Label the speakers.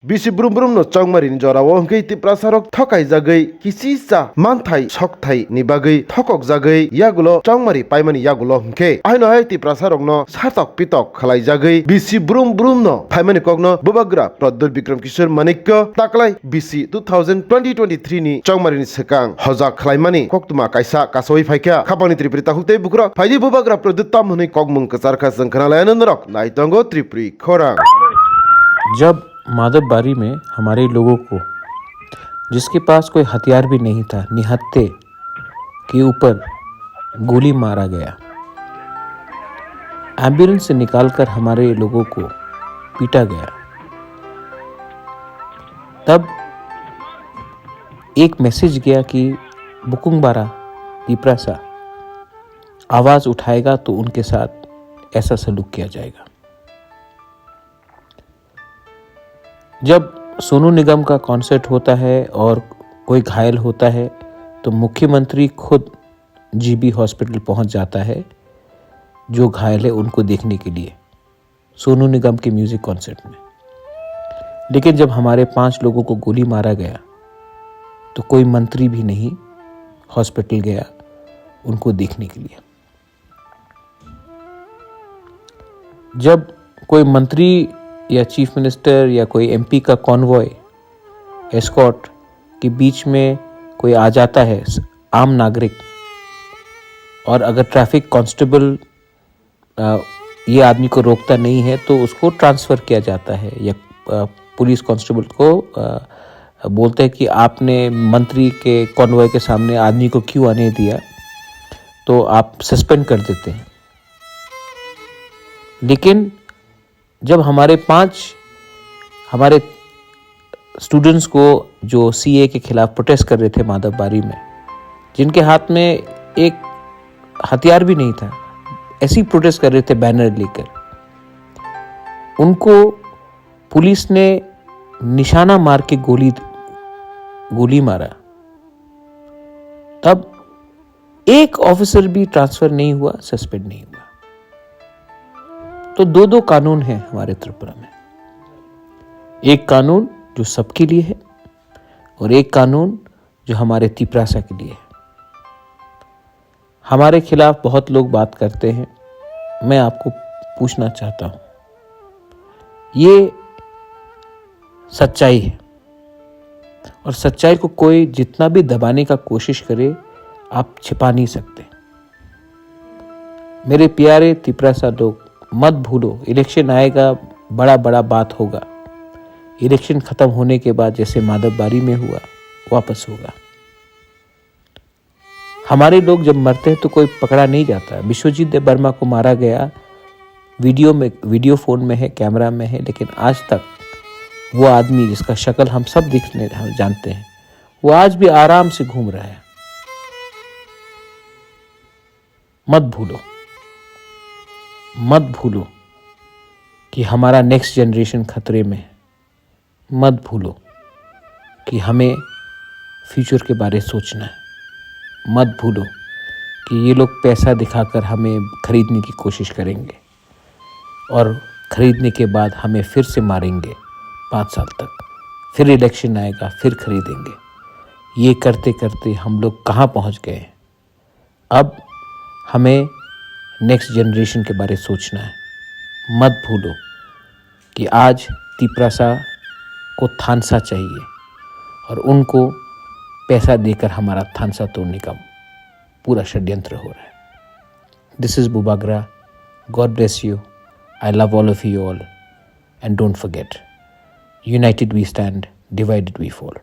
Speaker 1: Bisi brum brum no chongmari ni jorao hingkei tiprasarok thokai jagoi kisisa manthai sokthai ni bagoi thokok jagoi yagulo chongmari paimani yagulo hingke aino hai tiprasarok no satok pitok khalai jagoi bisi brum brum no paimani kokno bubagra Pradul Bikram Kishore Manikyo taklai bisi 2023 ni chongmari ni sekang hojak khlaimani koktuma kaisa kasoi phaikya khapani Tripuri tahukte bukro phaiji bubagra Pradul tam huni kokmung kasarkha sangkhanalaya nandrok naitongo Tripuri khorang
Speaker 2: जब माधवबारी में हमारे लोगों को जिसके पास कोई हथियार भी नहीं था निहत्थे के ऊपर गोली मारा गया, एम्बुलेंस से निकालकर हमारे लोगों को पीटा गया, तब एक मैसेज गया कि बुकुंगबारा तिप्रासा आवाज़ उठाएगा तो उनके साथ ऐसा सलूक किया जाएगा। जब सोनू निगम का कॉन्सर्ट होता है और कोई घायल होता है तो मुख्यमंत्री खुद जीबी हॉस्पिटल पहुंच जाता है जो घायल है उनको देखने के लिए सोनू निगम के म्यूजिक कॉन्सर्ट में। लेकिन जब हमारे 5 लोगों को गोली मारा गया तो कोई मंत्री भी नहीं हॉस्पिटल गया उनको देखने के लिए। जब कोई मंत्री या चीफ मिनिस्टर या कोई एमपी का कॉन्वॉय एस्कॉर्ट के बीच में कोई आ जाता है आम नागरिक और अगर ट्रैफिक कांस्टेबल ये आदमी को रोकता नहीं है तो उसको ट्रांसफ़र किया जाता है या पुलिस कांस्टेबल को बोलते हैं कि आपने मंत्री के कॉन्वॉय के सामने आदमी को क्यों आने दिया, तो आप सस्पेंड कर देते हैं। लेकिन जब हमारे 5 स्टूडेंट्स को जो सीए के खिलाफ प्रोटेस्ट कर रहे थे माधवबारी में, जिनके हाथ में एक हथियार भी नहीं था, ऐसी प्रोटेस्ट कर रहे थे बैनर लेकर, उनको पुलिस ने निशाना मार के गोली मारा, तब एक ऑफिसर भी ट्रांसफर नहीं हुआ, सस्पेंड नहीं हुआ। तो 2 कानून हैं हमारे त्रिपुरा में, एक कानून जो सबके लिए है और एक कानून जो हमारे तिप्रासा के लिए है। हमारे खिलाफ बहुत लोग बात करते हैं, मैं आपको पूछना चाहता हूं, ये सच्चाई है और सच्चाई को कोई जितना भी दबाने का कोशिश करे आप छिपा नहीं सकते। मेरे प्यारे तिप्रासा लोग, मत भूलो, इलेक्शन आएगा, बड़ा बड़ा बात होगा। इलेक्शन खत्म होने के बाद जैसे माधवबारी में हुआ वापस होगा। हमारे लोग जब मरते हैं तो कोई पकड़ा नहीं जाता। विश्वजीत देव वर्मा को मारा गया, वीडियो फोन में है, कैमरा में है, लेकिन आज तक वो आदमी जिसका शक्ल हम सब जानते हैं, वो आज भी आराम से घूम रहा है। मत भूलो कि हमारा नेक्स्ट जनरेशन खतरे में है। मत भूलो कि हमें फ्यूचर के बारे सोचना है। मत भूलो कि ये लोग पैसा दिखाकर हमें खरीदने की कोशिश करेंगे और खरीदने के बाद हमें फिर से मारेंगे 5 साल तक, फिर इलेक्शन आएगा, फिर खरीदेंगे। ये करते करते हम लोग कहाँ पहुँच गए हैं। अब हमें नेक्स्ट जनरेशन के बारे सोचना है। मत भूलो कि आज तिप्रासा को थानसा चाहिए और उनको पैसा देकर हमारा थानसा तोड़ने का पूरा षड्यंत्र हो रहा है। दिस इज़ बुबाग्रा। God bless you. I love all of you all and don't forget, united we stand, divided we fall.